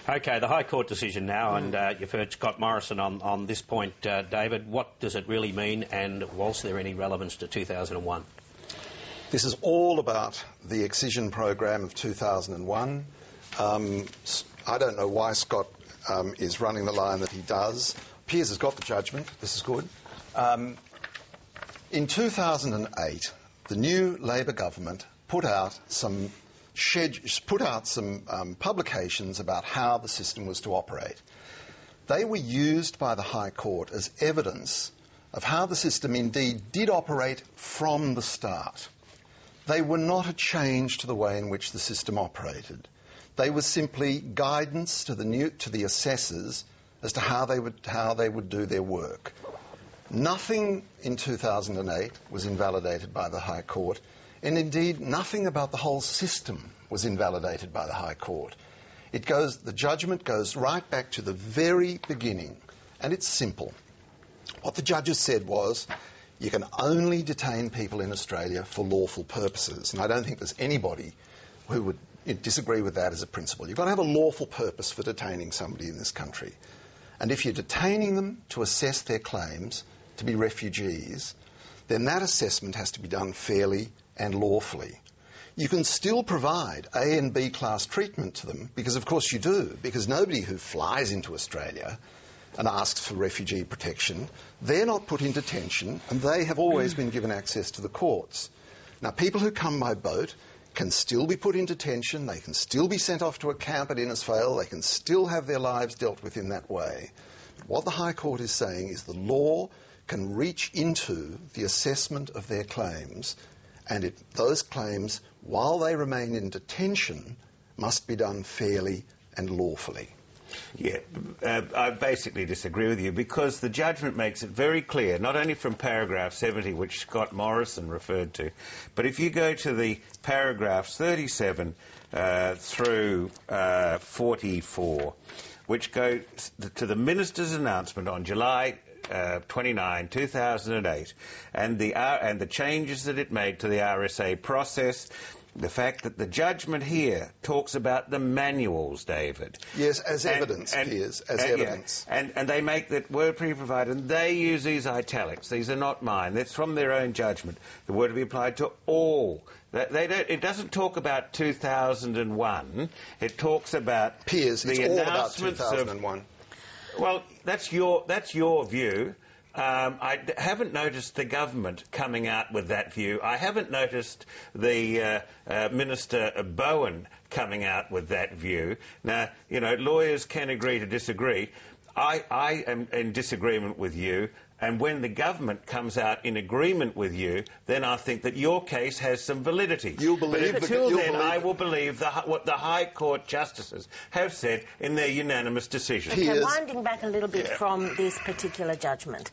OK, the High Court decision now, and you've heard Scott Morrison on this point, David. What does it really mean, and was there any relevance to 2001? This is all about the excision program of 2001. I don't know why Scott is running the line that he does. Piers has got the judgment. This is good. In 2008, the new Labor government put out some publications about how the system was to operate. They were used by the High Court as evidence of how the system indeed did operate from the start. They were not a change to the way in which the system operated. They were simply guidance to the assessors as to how they would do their work. Nothing in 2008 was invalidated by the High Court, and indeed nothing about the whole system was invalidated by the High Court. The judgment goes right back to the very beginning, and it's simple. What the judges said was, you can only detain people in Australia for lawful purposes, and I don't think there's anybody who would disagree with that as a principle. You've got to have a lawful purpose for detaining somebody in this country. And if you're detaining them to assess their claims to be refugees, then that assessment has to be done fairly and lawfully. You can still provide A and B class treatment to them, because of course you do, because nobody who flies into Australia and asks for refugee protection, they're not put in detention, and they have always been given access to the courts. Now, people who come by boat can still be put in detention, they can still be sent off to a camp at Innisfail, they can still have their lives dealt with in that way. But what the High Court is saying is the law can reach into the assessment of their claims, and those claims, while they remain in detention, must be done fairly and lawfully. Yeah, I basically disagree with you, because the judgment makes it very clear, not only from paragraph 70, which Scott Morrison referred to, but if you go to the paragraphs 37 through 44, which go to the Minister's announcement on July 29, 2008, and the changes that it made to the RSA process. The fact that the judgment here talks about the manuals, David. Yes, as evidence, Piers, as evidence. Yeah. And they make that word pre-provided, and they use these italics. These are not mine. That's from their own judgment. The word to be applied to all. It doesn't talk about 2001. It talks about Piers, the it's all about announcements 2001. Well, that's your view. I haven't noticed the government coming out with that view. I haven't noticed the Minister Bowen coming out with that view. Now, lawyers can agree to disagree. I am in disagreement with you, and when the government comes out in agreement with you, then I think that your case has some validity. But until then, I will believe what the High Court justices have said in their unanimous decision. Okay, winding back a little bit from this particular judgment,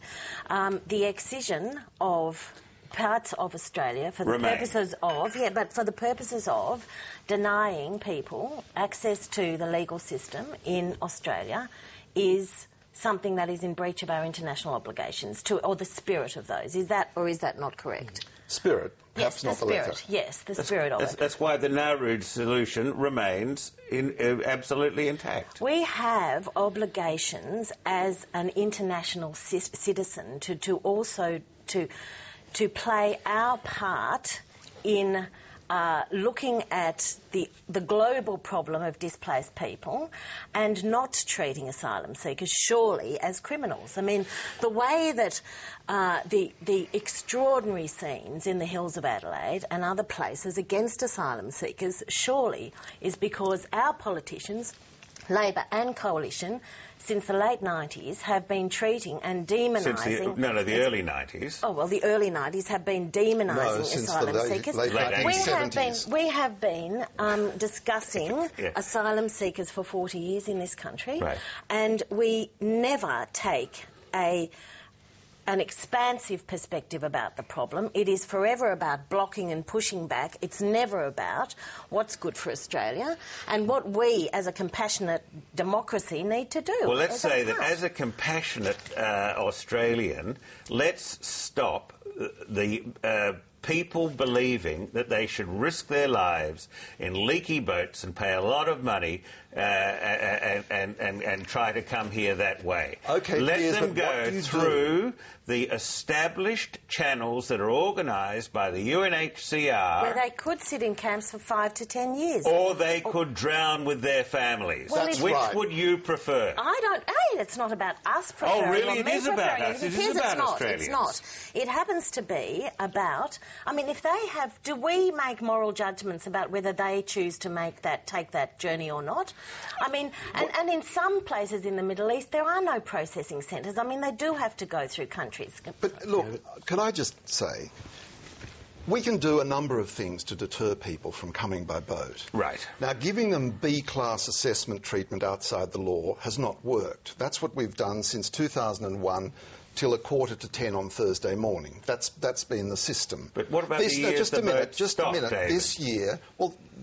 the excision of parts of Australia for the purposes of denying people access to the legal system in Australia is something that is in breach of our international obligations, or the spirit of those. Is that not correct? Spirit, perhaps not the letter. Yes, the spirit of it. That's why the Nauru solution remains absolutely intact. We have obligations as an international citizen to also play our part in looking at the global problem of displaced people and not treating asylum seekers surely as criminals. I mean, the way that the extraordinary scenes in the hills of Adelaide and other places against asylum seekers surely is because our politicians, Labor and Coalition, since the late 90s, have been treating and demonising... the early 90s. Oh, well, the early 90s have been demonising asylum seekers. We have been discussing asylum seekers for 40 years in this country, and we never take an expansive perspective about the problem. It is forever about blocking and pushing back. It's never about what's good for Australia and what we, as a compassionate democracy, need to do. Well, let's say that as a compassionate Australian, let's stop the people believing that they should risk their lives in leaky boats and pay a lot of money and and try to come here that way. Okay, let Piers, them but what go do you through the established channels that are organised by the UNHCR. Where they could sit in camps for 5 to 10 years. Or they could drown with their families. Well, That's Which right. would you prefer? I don't. It's not about us preferring. Oh, really? Or It me is about preferring. us. It is Because about it's not. Australians. It's not. It happens to be about. I mean, if they have, do we make moral judgments about whether they choose to take that journey or not? I mean, and in some places in the Middle East there are no processing centres. I mean, they do have to go through countries. But look, can I just say, we can do a number of things to deter people from coming by boat. Right. Now, giving them B-class assessment treatment outside the law has not worked. That's what we've done since 2001 till 9:45 on Thursday morning. That's been the system. But what about the years just the a minute, boat just stopped, a minute. David?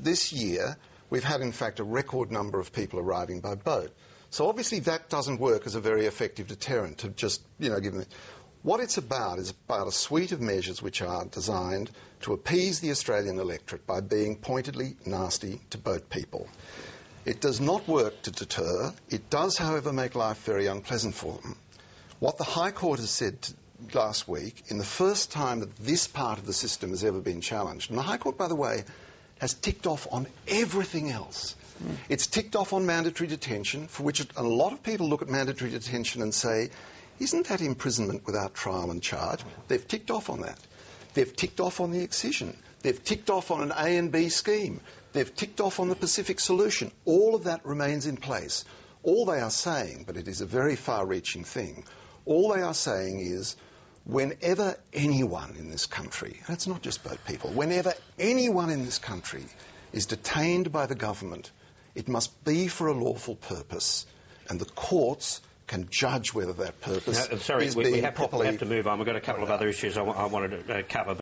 This year, we've had, in fact, a record number of people arriving by boat. So obviously that doesn't work as a very effective deterrent to just, give them... What it's about is about a suite of measures which are designed to appease the Australian electorate by being pointedly nasty to boat people. It does not work to deter. It does, however, make life very unpleasant for them. What the High Court has said last week, in the first time that this part of the system has ever been challenged, and the High Court, by the way, has ticked off on everything else. It's ticked off on mandatory detention, for which a lot of people look at mandatory detention and say, isn't that imprisonment without trial and charge? They've ticked off on that. They've ticked off on the excision. They've ticked off on an A and B scheme. They've ticked off on the Pacific solution. All of that remains in place. All they are saying, but it is a very far-reaching thing, all they are saying is whenever anyone in this country, and it's not just boat people, whenever anyone in this country is detained by the government, it must be for a lawful purpose, and the courts can judge whether that purpose is being properly... we have to move on. We've got a couple of other issues I wanted to cover.